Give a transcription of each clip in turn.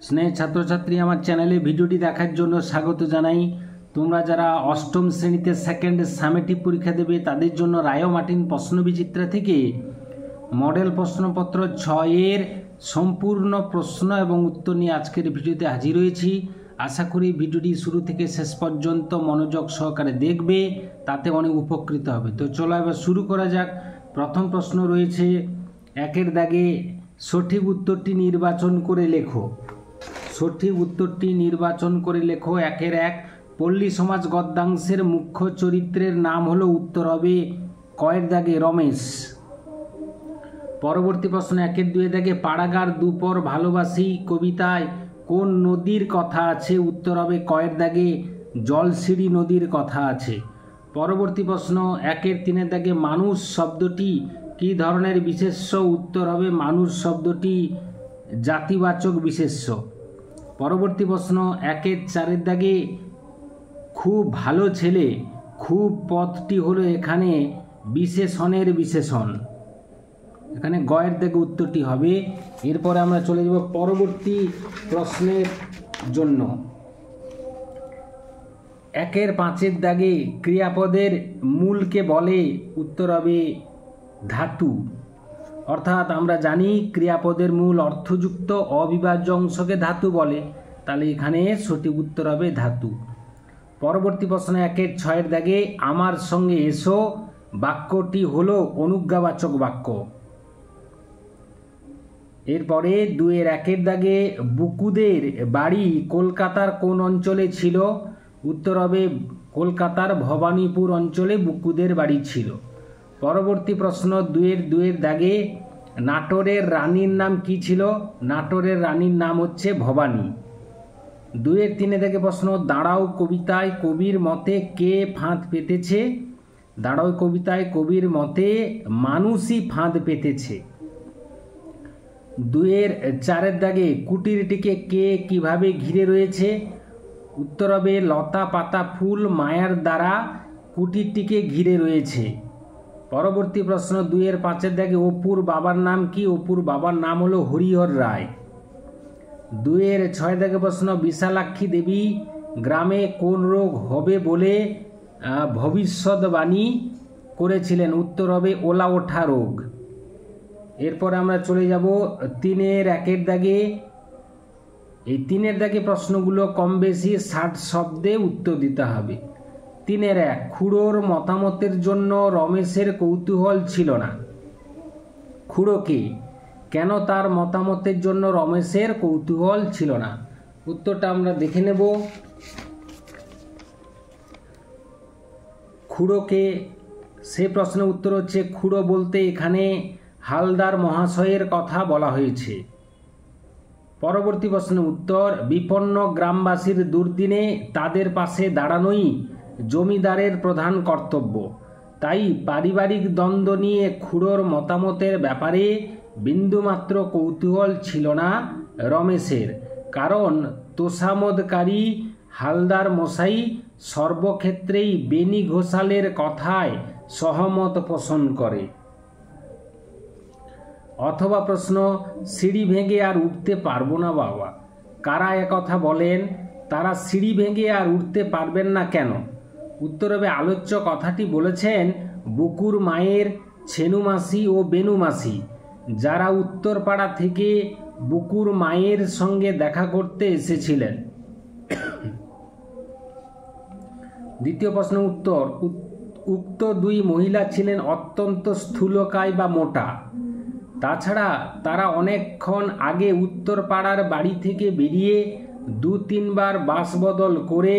স্নেহ ছাত্রছাত্রী, আমার চ্যানেলে ভিডিওটি দেখার জন্য স্বাগত জানাই। তোমরা যারা অষ্টম শ্রেণীতে সেকেন্ড সামেটিভ পরীক্ষা দেবে তাদের জন্য রায় মার্টিন প্রশ্নবিচিত্রা থেকে মডেল প্রশ্নপত্র 6-এর সম্পূর্ণ প্রশ্ন এবং উত্তর নিয়ে আজকের ভিডিওতে হাজির হয়েছি। আশা করি ভিডিওটি শুরু থেকে শেষ পর্যন্ত মনোযোগ সহকারে দেখবে, তাতে অনেক উপকৃত হবে। তো চলো এবার শুরু করা যাক। প্রথম প্রশ্ন রয়েছে 1-এর দাগে সঠিক উত্তরটি নির্বাচন করে লেখো। সঠিক উত্তরটি নির্বাচন করে লেখো। 1-এর 1 পল্লী সমাজ গদ্যাংশের মুখ্য চরিত্রের নাম হলো, উত্তর হবে কয়ের দাগে রমেশ। পরবর্তী প্রশ্ন 1-এর 2-এর দাগে পাড়াগার দুপর ভালোবাসি কবিতায় কোন নদীর কথা আছে? উত্তর হবে কয়ের দাগে জলসিঁড়ি নদীর কথা আছে। পরবর্তী প্রশ্ন 1-এর 3-এর দাগে মানুষ শব্দটি কী ধরনের বিশেষ্য? উত্তর হবে মানুষ শব্দটি জাতিবাচক বিশেষ্য। পরবর্তী প্রশ্ন 1-এর 4-এর দাগে খুব ভালো ছেলে, খুব পদটি হলো এখানে বিশেষণের বিশেষণ, এখানে গয়ের দাগে উত্তরটি হবে। এরপরে আমরা চলে যাব পরবর্তী প্রশ্নের জন্য। 1-এর 5-এর দাগে ক্রিয়াপদের মূলকে বলে? উত্তর হবে ধাতু। অর্থাৎ আমরা জানি ক্রিয়াপদের মূল অর্থযুক্ত অবিভাজ্য অংশকে ধাতু বলে, তাহলে এখানে সঠিক উত্তর হবে ধাতু। পরবর্তী প্রশ্ন 1-এর 6-এর দাগে আমার সঙ্গে এসো বাক্যটি হলো অনুজ্ঞাবাচক বাক্য। এরপরে 2-এর 1-এর দাগে বুকুদের বাড়ি কলকাতার কোন অঞ্চলে ছিল? উত্তর হবে কলকাতার ভবানীপুর অঞ্চলে বুকুদের বাড়ি ছিল। পরবর্তী প্রশ্ন 2-এর 2-এর দাগে নাটোরের রানীর নাম কি ছিল? নাটোরের রানীর নাম হচ্ছে ভবানী। 2-এর 3-এর দাগে প্রশ্ন দাঁড়াও কবিতায় কবির মতে কে ফাঁদ পেতেছে? দাঁড়াও কবিতায় কবির মতে মানুষই ফাঁদ পেতেছে। 2-এর 4-এর দাগে কুটিরটিকে কে কিভাবে ঘিরে রয়েছে? উত্তর হবে লতা পাতা ফুল মায়ার দ্বারা কুটিরটিকে ঘিরে রয়েছে। পরবর্তী প্রশ্ন 2-এর 5-এর দাগে অপুর বাবার নাম কি? অপুর বাবার নাম হলো হরিহর রায়। 2-এর 6-এর দাগে প্রশ্ন বিশালাক্ষী দেবী গ্রামে কোন রোগ হবে বলে ভবিষ্যৎবাণী করেছিলেন? উত্তর হবে ওলা ওঠা রোগ। এরপর আমরা চলে যাব 3-এর 1-এর দাগে। এই 3-এর দাগে প্রশ্নগুলো কম বেশি 60 শব্দে উত্তর দিতে হবে। 3-এর 1 খুড়োর মতামতের জন্য রমেশের কৌতূহল ছিল না। খুড়ো কে? কেন তার মতামতের জন্য রমেশের কৌতূহল ছিল না? উত্তরটা আমরা দেখে নেব। খুড়ো কে? সে প্রশ্নের উত্তর হচ্ছে খুড়ো বলতে এখানে হালদার মহাশয়ের কথা বলা হয়েছে। পরবর্তী প্রশ্নের উত্তর বিপন্ন গ্রামবাসীর দুর্দিনে তাদের পাশে দাঁড়ানোই জমিদারের প্রধান কর্তব্য। তাই পারিবারিক দ্বন্দ্ব নিয়ে খুড়োর মতামতের ব্যাপারে বিন্দুমাত্র কৌতূহল ছিল না রমেশের, কারণ তোষামোদকারী হালদার মশাই সর্বক্ষেত্রেই বেনি ঘোষালের কথায় সহমত পোষণ করে। অথবা প্রশ্ন সিঁড়ি ভেঙে আর উঠতে পারবো না বাবা, কারা একথা বলেন? তারা সিঁড়ি ভেঙে আর উঠতে পারবেন না কেন? উত্তর হবে আলোচ্য কথাটি বলেছেন বুকুর মায়ের ছেনু মাসি ও বেনু মাসি, যারা উত্তরপাড়া থেকে বুকুর মায়ের সঙ্গে দেখা করতে এসেছিলেন। দ্বিতীয় প্রশ্ন উত্তর উক্ত দুই মহিলা ছিলেন অত্যন্ত স্থূলকায় বা মোটা। তাছাড়া তারা অনেকক্ষণ আগে উত্তরপাড়ার বাড়ি থেকে বেরিয়ে 2-3 বার বাস বদল করে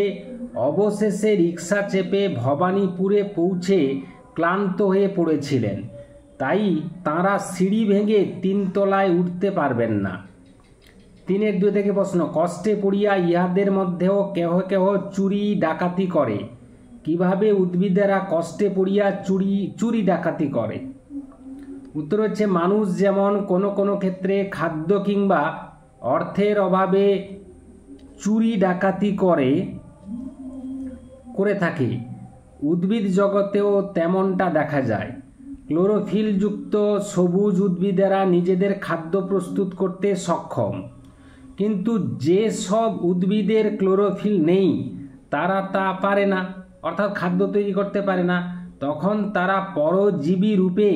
অবশেষে রিক্সা চেপে ভবানীপুরে পৌঁছে ক্লান্ত হয়ে পড়েছিলেন, তাই তাঁরা সিঁড়ি ভেঙে 3 তলায় উঠতে পারবেন না। 3-এর 2 থেকে প্রশ্ন কষ্টে পড়িয়া ইহাদের মধ্যেও কেহ কেহ চুরি ডাকাতি করে। কিভাবে উদ্ভিদেরা কষ্টে পড়িয়া চুরি ডাকাতি করে? উত্তর হচ্ছে মানুষ যেমন কোনো কোনো ক্ষেত্রে খাদ্য কিংবা অর্থের অভাবে চুরি ডাকাতি করে থাকে, উদ্ভিদ জগতেও তেমনটা দেখা যায়। ক্লোরোফিলযুক্ত সবুজ উদ্ভিদেরা নিজেদের খাদ্য প্রস্তুত করতে সক্ষম, কিন্তু যে সব উদ্ভিদের ক্লোরোফিল নেই তারা তা পারে না, অর্থাৎ খাদ্য তৈরি করতে পারে না। তখন তারা পরজীবী রূপে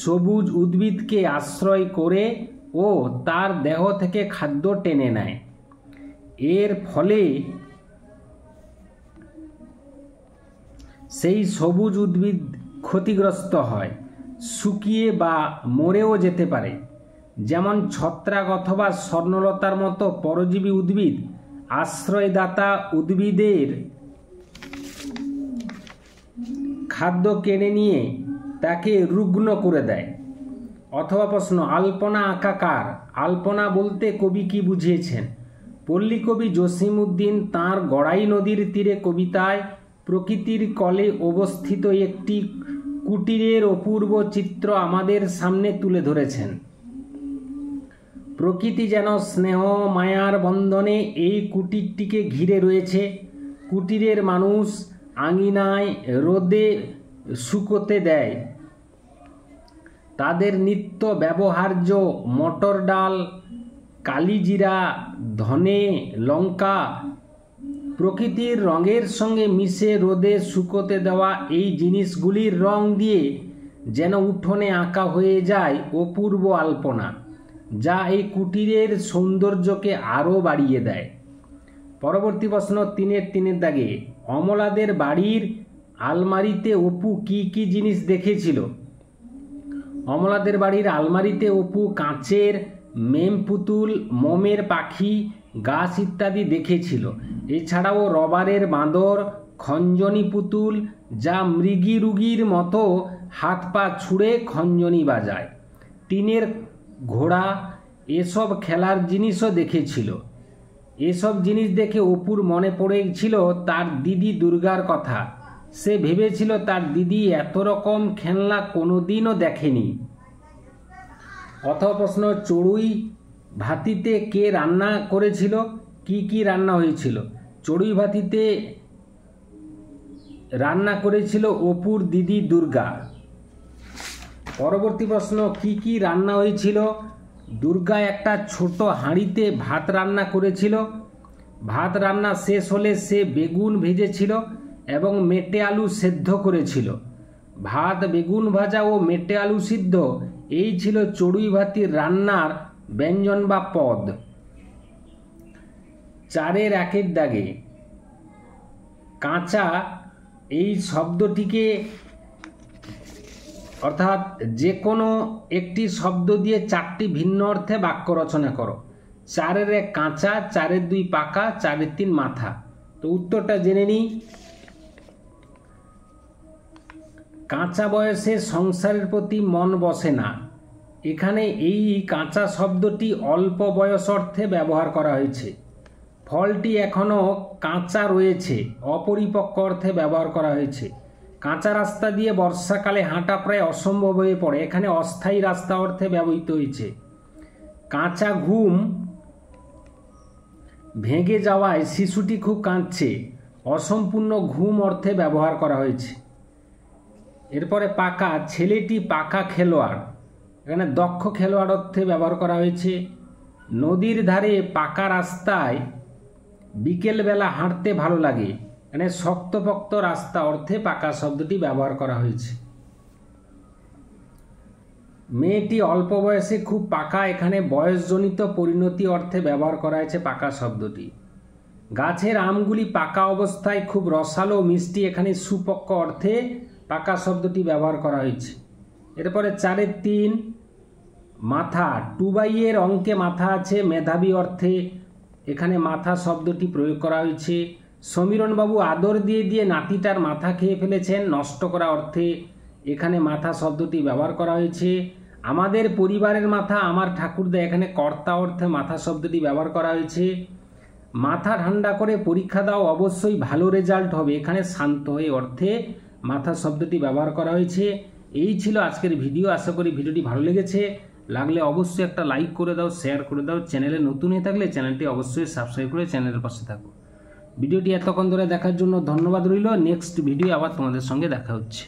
সবুজ উদ্ভিদকে আশ্রয় করে ও তার দেহ থেকে খাদ্য টেনে নেয়। এর ফলে সেই সবুজ উদ্ভিদ ক্ষতিগ্রস্ত হয়, শুকিয়ে বা মরেও যেতে পারে। যেমন ছত্রাক অথবা স্বর্ণলতার মতো পরজীবী উদ্ভিদ আশ্রয়দাতা উদ্ভিদের খাদ্য কেড়ে নিয়ে তাকে রুগ্ন করে দেয়। অথবা প্রশ্ন, আলপনা আঁকা কার? আলপনা বলতে কবি কি বুঝিয়েছেন? পল্লীকবি জসিমউদ্দিন তাঁর গড়াই নদীর তীরে কবিতায় প্রকৃতির কলে অবস্থিত একটি কুটিরের অপূর্ব চিত্র আমাদের সামনে তুলে ধরেছেন। প্রকৃতি যেন স্নেহ মায়ার বন্ধনে এই কুটিরটিকে ঘিরে রয়েছে। কুটিরের মানুষ আঙিনায় রোদে শুকোতে দেয় তাদের নিত্য ব্যবহার্য মটর ডাল, কালিজিরা, ধনে, লঙ্কা। প্রকৃতির রঙের সঙ্গে মিশে রোদে শুকোতে দেওয়া এই জিনিসগুলির রং দিয়ে যেন উঠোনে আঁকা হয়ে যায় অপূর্ব আলপনা, যা এই কুটিরের সৌন্দর্যকে আরও বাড়িয়ে দেয়। পরবর্তী প্রশ্ন 3-এর দাগে, অমলাদের বাড়ির আলমারিতে অপু কি কি জিনিস দেখেছিল? অমলাদের বাড়ির আলমারিতে অপু কাঁচের মেম পুতুল, মোমের পাখি, গাছ ইত্যাদি দেখেছিল। এছাড়াও রবারের বাঁদর, খঞ্জনি পুতুল, যা মৃগী রুগীর মতো হাত পা ছুঁড়ে খঞ্জনি বাজায়, টিনের ঘোড়া, এসব খেলার জিনিসও দেখেছিল। এসব জিনিস দেখে অপুর মনে পড়েছিল তার দিদি দুর্গার কথা। সে ভেবেছিল তার দিদি এত রকম খেলনা কোনোদিনও দেখেনি। অথবা প্রশ্ন, চড়ুই ভাতিতে কে রান্না করেছিল? কি কি রান্না হয়েছিল? চড়ুই ভাতিতে রান্না করেছিল অপুর দিদি দুর্গা। পরবর্তী প্রশ্ন, কি কি রান্না হয়েছিল? দুর্গা একটা ছোট হাঁড়িতে ভাত রান্না করেছিল। ভাত রান্না শেষ হলে সে বেগুন ভেজেছিল এবং মেটে আলু সেদ্ধ করেছিল। ভাত, বেগুন ভাজা ও মেটে আলু সিদ্ধ, এই ছিল চড়ুই ভাতির রান্নার ব্যঞ্জন বা পদ। 4-এর দাগে, কাঁচা এই শব্দটিকে, অর্থাৎ যে কোনো একটি শব্দ দিয়ে 4টি ভিন্ন অর্থে বাক্য রচনা করো। 4-এর কাঁচা, 4-এর পাকা, 4-এর মাথা। তো উত্তরটা জেনে নিই। কাঁচা বয়সে সংসারের প্রতি মন বসে না। এখানে এই কাঁচা শব্দটি অল্প বয়স অর্থে ব্যবহার করা হয়েছে। ফলটি এখনও কাঁচা রয়েছে, অপরিপক্ক অর্থে ব্যবহার করা হয়েছে। কাঁচা রাস্তা দিয়ে বর্ষাকালে হাঁটা প্রায় অসম্ভব হয়ে পড়ে, এখানে অস্থায়ী রাস্তা অর্থে ব্যবহৃত হয়েছে। কাঁচা ঘুম ভেঙে যাওয়ায় শিশুটি খুব কাঁদছে, অসম্পূর্ণ ঘুম অর্থে ব্যবহার করা হয়েছে। এরপরে পাকা, ছেলেটি পাকা খেলোয়াড়, এখানে দক্ষ খেলোয়াড় অর্থে ব্যবহার করা হয়েছে। নদীর ধারে পাকা রাস্তায় বিকেলবেলা হাঁটতে ভালো লাগে, এখানে শক্তপোক্ত রাস্তা অর্থে পাকা শব্দটি ব্যবহার করা হয়েছে। মেয়েটি অল্প বয়সে খুব পাকা, এখানে বয়সজনিত পরিণতি অর্থে ব্যবহার করা হয়েছে পাকা শব্দটি। গাছের আমগুলি পাকা অবস্থায় খুব রসালো ও মিষ্টি, এখানে সুপক্ক অর্থে পাকা শব্দটি ব্যবহার করা হয়েছে। এরপরে 4-3 মাথা, টুবাইয়ের অঙ্কে মাথা আছে, মেধাবী অর্থে এখানে মাথা শব্দটি প্রয়োগ করা হয়েছে। সমীরণবাবু আদর দিয়ে দিয়ে নাতিটার মাথা খেয়ে ফেলেছেন, নষ্ট করা অর্থে এখানে মাথা শব্দটি ব্যবহার করা হয়েছে। আমাদের পরিবারের মাথা আমার ঠাকুরদা, এখানে কর্তা অর্থে মাথা শব্দটি ব্যবহার করা হয়েছে। মাথা ঠান্ডা করে পরীক্ষা দাও, অবশ্যই ভালো রেজাল্ট হবে, এখানে শান্ত হয়ে অর্থে মাথা শব্দটি ব্যবহার করা হয়েছে। এই ছিল আজকের ভিডিও। আশা করি ভিডিওটি ভালো লেগেছে। লাগলে অবশ্যই একটা লাইক করে দাও, শেয়ার করে দাও। চ্যানেলে নতুন হয়ে থাকলে চ্যানেলটি অবশ্যই সাবস্ক্রাইব করে চ্যানেলের পাশে থাকো। ভিডিওটি এতক্ষণ ধরে দেখার জন্য ধন্যবাদ রইল। নেক্সট ভিডিও আবার তোমাদের সঙ্গে দেখা হচ্ছে।